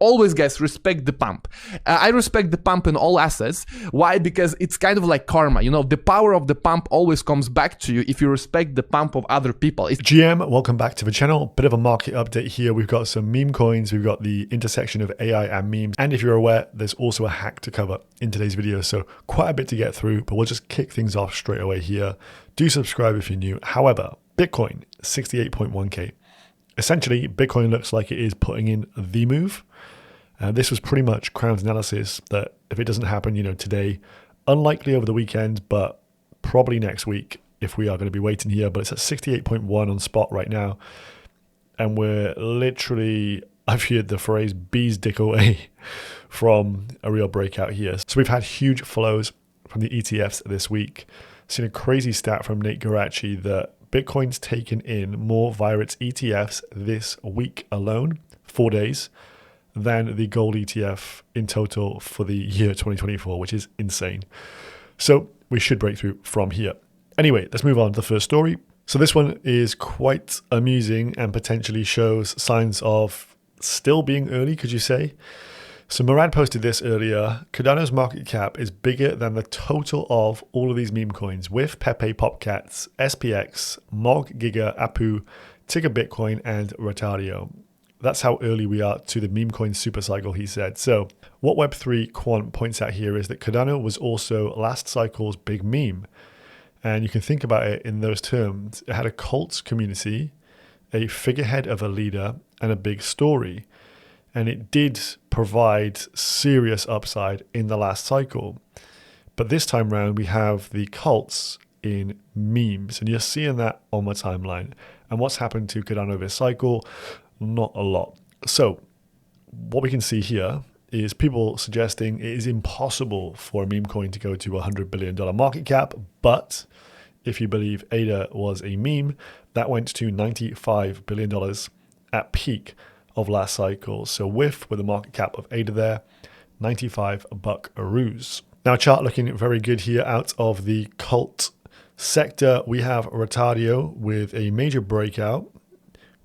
always, guys, respect the pump. I respect the pump in all assets. Why? Because it's kind of like karma. You know, the power of the pump always comes back to you if you respect the pump of other people. GM, welcome back to the channel. Bit of a market update here. We've got some meme coins. We've got the intersection of AI and memes. And if you're aware, there's also a hack to cover in today's video. So quite a bit to get through, but we'll just kick things off straight away here. Do subscribe if you're new. However, Bitcoin, 68.1K. Essentially, Bitcoin looks like it is putting in the move. This was pretty much Crown's analysis that if it doesn't happen, you know, today, unlikely over the weekend, but probably next week if we are going to be waiting here. But it's at 68.1 on spot right now. And we're literally, I've heard the phrase, bee's dick away from a real breakout here. So we've had huge flows from the ETFs this week. Seen a crazy stat from Nate Garachi that Bitcoin's taken in more via its ETFs this week alone, 4 days, than the gold ETF in total for the year 2024, which is insane. So we should break through from here. Anyway, let's move on to the first story. So this one is quite amusing and potentially shows signs of still being early, could you say? So Murad posted this earlier. Cardano's market cap is bigger than the total of all of these meme coins with Pepe, Popcats, SPX, Mog, Giga, Apu, Ticker Bitcoin, and Retardio. That's how early we are to the meme coin supercycle, he said. So what Web3 Quant points out here is that Cardano was also last cycle's big meme. And you can think about it in those terms. It had a cult community, a figurehead of a leader, and a big story. And it did provide serious upside in the last cycle. But this time round, we have the cults in memes. And you're seeing that on my timeline. And what's happened to Cardano this cycle? Not a lot. So what we can see here is people suggesting it is impossible for a meme coin to go to $100 billion market cap. But if you believe ADA was a meme, that went to $95 billion at peak of last cycle. So with a market cap of ADA there, 95 buckaroos. Now chart looking very good here out of the cult sector. We have Retardio with a major breakout.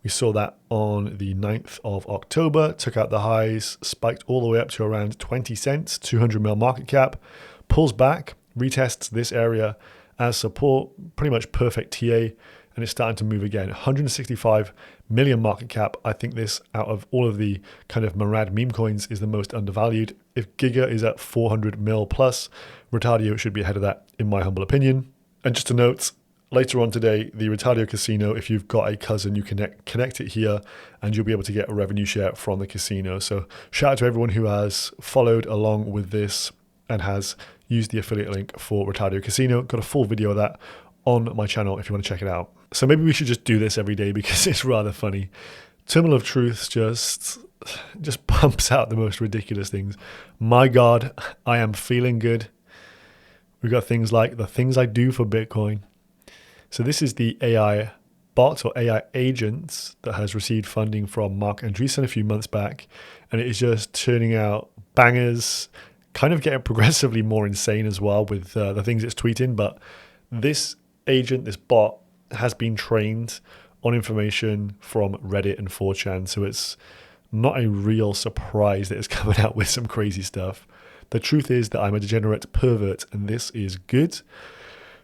We saw that on the 9th of October, took out the highs, spiked all the way up to around 20 cents, 200 mil market cap, pulls back, retests this area as support, pretty much perfect TA, and it's starting to move again. 165 million market cap. I think this, out of all of the kind of Murad meme coins, is the most undervalued. If Giga is at 400 mil plus, Retardio should be ahead of that, in my humble opinion. And just a note, later on today, the Retardio casino, if you've got a cousin, you connect it here and you'll be able to get a revenue share from the casino. So shout out to everyone who has followed along with this and has used the affiliate link for Retardio Casino. Got a full video of that on my channel if you want to check it out. So maybe we should just do this every day because it's rather funny. Terminal of Truth just pumps out the most ridiculous things. My God, I am feeling good. We've got things like the things I do for Bitcoin. So this is the AI bot or AI agent that has received funding from Mark Andreessen a few months back. And it is just turning out bangers, kind of getting progressively more insane as well with the things it's tweeting. But this agent, this bot, has been trained on information from Reddit and 4chan. So it's not a real surprise that it's coming out with some crazy stuff. The truth is that I'm a degenerate pervert and this is good.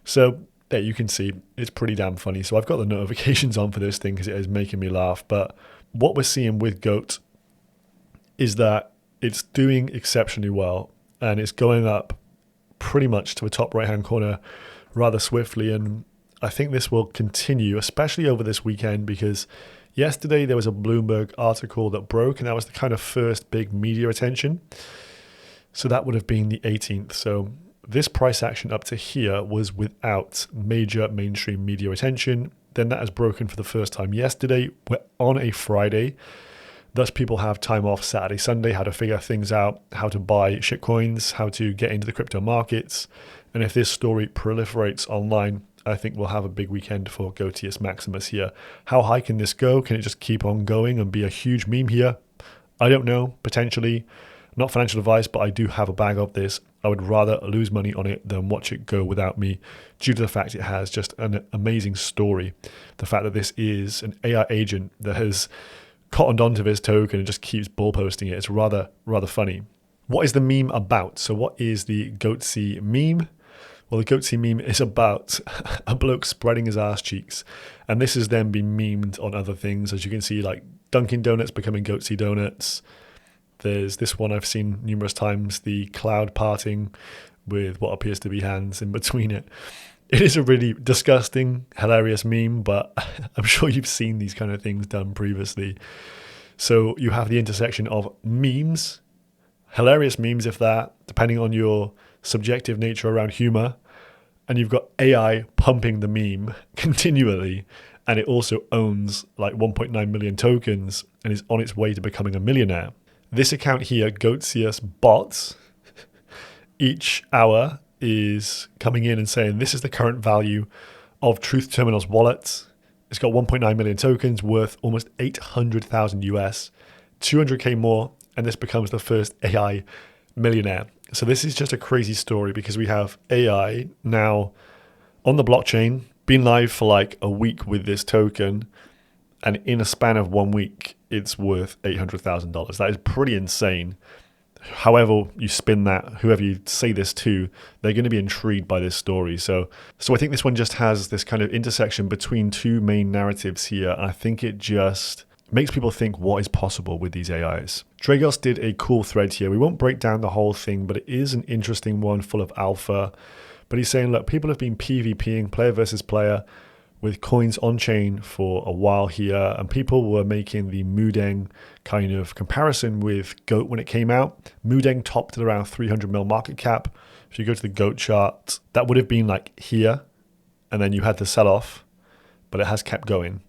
So there you can see it's pretty damn funny. So I've got the notifications on for this thing because it is making me laugh. But what we're seeing with GOAT is that it's doing exceptionally well and it's going up pretty much to the top right hand corner rather swiftly. And I think this will continue, especially over this weekend, because yesterday there was a Bloomberg article that broke and that was the kind of first big media attention. So that would have been the 18th. So this price action up to here was without major mainstream media attention. Then that has broken for the first time yesterday. We're on a Friday. Thus people have time off Saturday, Sunday, how to figure things out, how to buy shitcoins, how to get into the crypto markets. And if this story proliferates online, I think we'll have a big weekend for Goatius Maximus here. How high can this go? Can it just keep on going and be a huge meme here? I don't know, potentially. Not financial advice, but I do have a bag of this. I would rather lose money on it than watch it go without me, due to the fact it has just an amazing story. The fact that this is an AI agent that has cottoned onto this token and just keeps ball posting it. It's rather funny. What is the meme about? So what is the Goatsy meme? Well, the Goatsy meme is about a bloke spreading his ass cheeks. And this has then been memed on other things. As you can see, like Dunkin' Donuts becoming Goatsy Donuts. There's this one I've seen numerous times, the cloud parting with what appears to be hands in between it. It is a really disgusting, hilarious meme, but I'm sure you've seen these kind of things done previously. So you have the intersection of memes, hilarious memes if that, depending on your subjective nature around humor, and you've got AI pumping the meme continually, and it also owns like 1.9 million tokens and is on its way to becoming a millionaire. This account here, Goatsius Bots, each hour is coming in and saying this is the current value of Truth Terminal's wallet. It's got 1.9 million tokens worth almost 800,000 US, 200k more, and this becomes the first AI millionaire. So this is just a crazy story because we have AI now on the blockchain, been live for like a week with this token, and in a span of 1 week, it's worth $800,000. That is pretty insane. However you spin that, whoever you say this to, they're going to be intrigued by this story. So I think this one just has this kind of intersection between two main narratives here. And I think it just makes people think what is possible with these AIs. Dragos did a cool thread here. We won't break down the whole thing, but it is an interesting one full of alpha. But he's saying, look, people have been PvPing, player versus player, with coins on chain for a while here, and people were making the Mudeng kind of comparison with GOAT when it came out. Mudeng topped at around 300 mil market cap. If you go to the GOAT chart, that would have been like here, and then you had the sell-off, but it has kept going.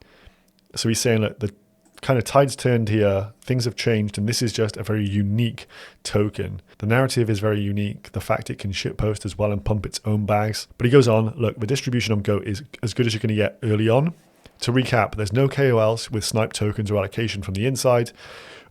So he's saying, look, the kind of tides turned here, things have changed, and this is just a very unique token. The narrative is very unique, the fact it can shitpost as well and pump its own bags. But he goes on, look, the distribution on GOAT is as good as you're going to get early on. To recap, there's no KOLs with snipe tokens or allocation from the inside.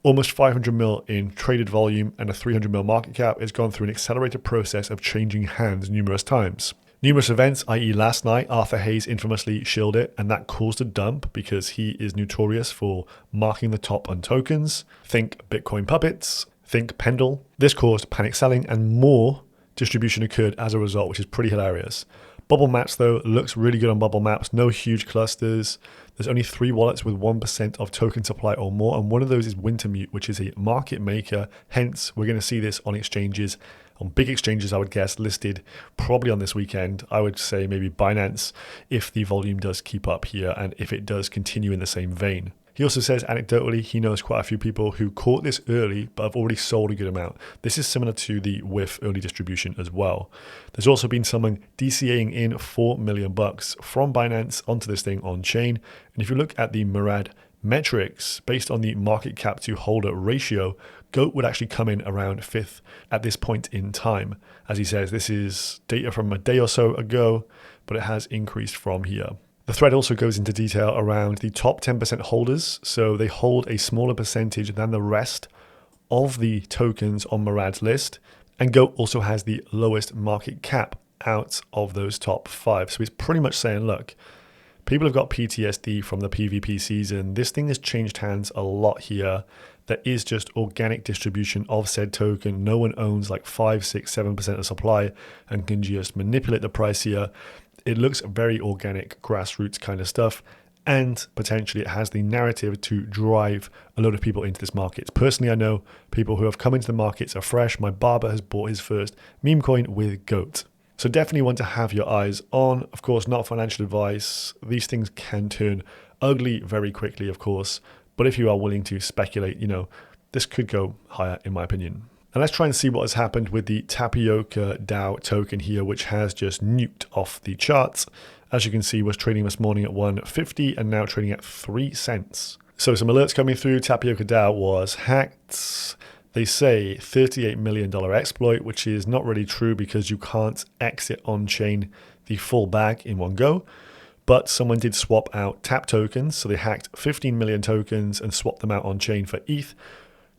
Almost 500 mil in traded volume and a 300 mil market cap. It's gone through an accelerated process of changing hands numerous times. Numerous events, i.e. last night, Arthur Hayes infamously shilled it, and that caused a dump because he is notorious for marking the top on tokens. Think Bitcoin puppets, think Pendle. This caused panic selling, and more distribution occurred as a result, which is pretty hilarious. Bubble Maps, though, looks really good on Bubble Maps. No huge clusters. There's only 3 wallets with 1% of token supply or more, and one of those is Wintermute, which is a market maker. Hence, we're going to see this on exchanges, on big exchanges, I would guess, listed probably on this weekend. I would say maybe Binance, if the volume does keep up here and if it does continue in the same vein. He also says, anecdotally, he knows quite a few people who caught this early but have already sold a good amount. This is similar to the WIF early distribution as well. There's also been someone DCAing in $4 million from Binance onto this thing on chain. And if you look at the Murad metrics, based on the market cap to holder ratio, GOAT would actually come in around 5th at this point in time. As he says, this is data from a day or so ago, but it has increased from here. The thread also goes into detail around the top 10% holders. So they hold a smaller percentage than the rest of the tokens on Murad's list. And GOAT also has the lowest market cap out of those top 5. So he's pretty much saying, look, people have got PTSD from the PvP season. This thing has changed hands a lot here. There is just organic distribution of said token. No one owns like 5, 6, 7% of supply and can just manipulate the price here. It looks very organic, grassroots kind of stuff. And potentially it has the narrative to drive a lot of people into this market. Personally, I know people who have come into the markets are fresh. My barber has bought his first meme coin with GOAT. So definitely want to have your eyes on. Of course, not financial advice. These things can turn ugly very quickly, of course. But if you are willing to speculate, this could go higher in my opinion. And let's try and see what has happened with the Tapioca DAO token here, which has just nuked off the charts. As you can see, was trading this morning at 1.50 and now trading at 3 cents. So some alerts coming through. Tapioca DAO was hacked. They say $38 million exploit, which is not really true because you can't exit on-chain the full bag in one go. But someone did swap out TAP tokens. So they hacked 15 million tokens and swapped them out on-chain for ETH,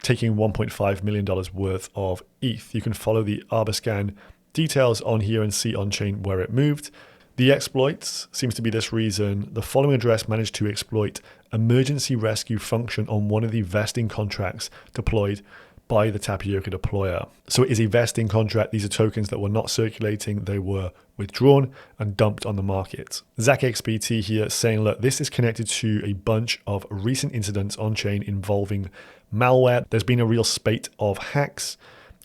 taking $1.5 million worth of ETH. You can follow the Arbiscan details on here and see on-chain where it moved. The exploits seems to be this reason. The following address managed to exploit emergency rescue function on one of the vesting contracts deployed by the Tapioca deployer. So it is a vesting contract. These are tokens that were not circulating. They were withdrawn and dumped on the market. ZachXBT here saying, look, this is connected to a bunch of recent incidents on chain involving malware. There's been a real spate of hacks.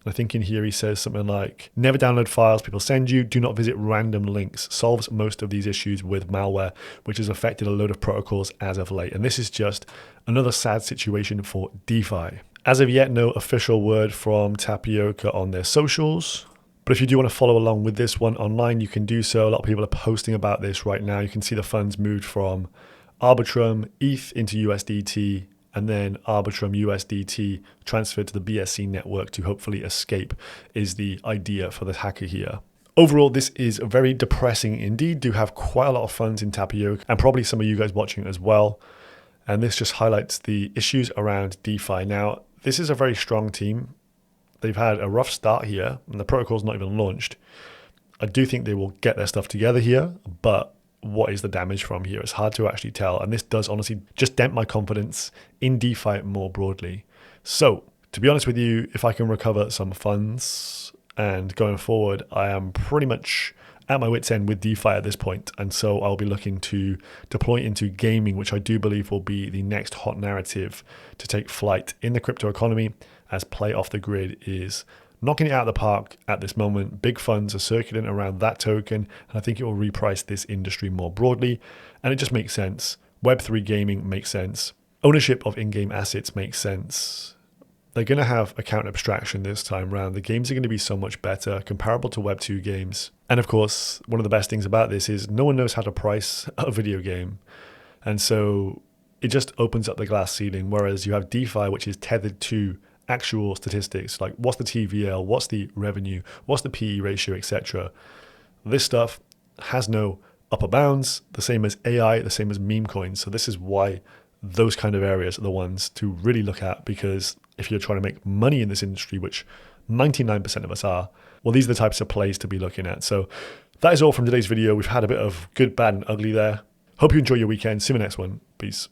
I think in here he says something like, never download files people send you, do not visit random links, solves most of these issues with malware, which has affected a load of protocols as of late. And this is just another sad situation for DeFi. As of yet, no official word from Tapioca on their socials. But if you do want to follow along with this one online, you can do so. A lot of people are posting about this right now. You can see the funds moved from Arbitrum, ETH into USDT, and then Arbitrum USDT transferred to the BSC network to hopefully escape is the idea for the hacker here. Overall, this is very depressing indeed. Do have quite a lot of funds in Tapioca and probably some of you guys watching as well. And this just highlights the issues around DeFi. Now, this is a very strong team. They've had a rough start here and the protocol's not even launched. I do think they will get their stuff together here, but what is the damage from here? It's hard to actually tell. And this does honestly just dent my confidence in DeFi more broadly. So to be honest with you, if I can recover some funds and going forward, I am pretty much at my wit's end with DeFi at this point. And so I'll be looking to deploy into gaming, which I do believe will be the next hot narrative to take flight in the crypto economy, as play off the grid is knocking it out of the park at this moment. Big funds are circulating around that token, and I think it will reprice this industry more broadly. And it just makes sense. Web3 gaming makes sense. Ownership of in-game assets makes sense. They're going to have account abstraction this time around. The games are going to be so much better, comparable to Web2 games. And of course, one of the best things about this is no one knows how to price a video game. And so it just opens up the glass ceiling, whereas you have DeFi, which is tethered to actual statistics, like what's the TVL, what's the revenue, what's the PE ratio, etc. This stuff has no upper bounds, the same as AI, the same as meme coins. So this is why those kind of areas are the ones to really look at, because if you're trying to make money in this industry, which 99% of us are, well, these are the types of plays to be looking at. So that is all from today's video. We've had a bit of good, bad, and ugly there. Hope you enjoy your weekend. See you in the next one. Peace.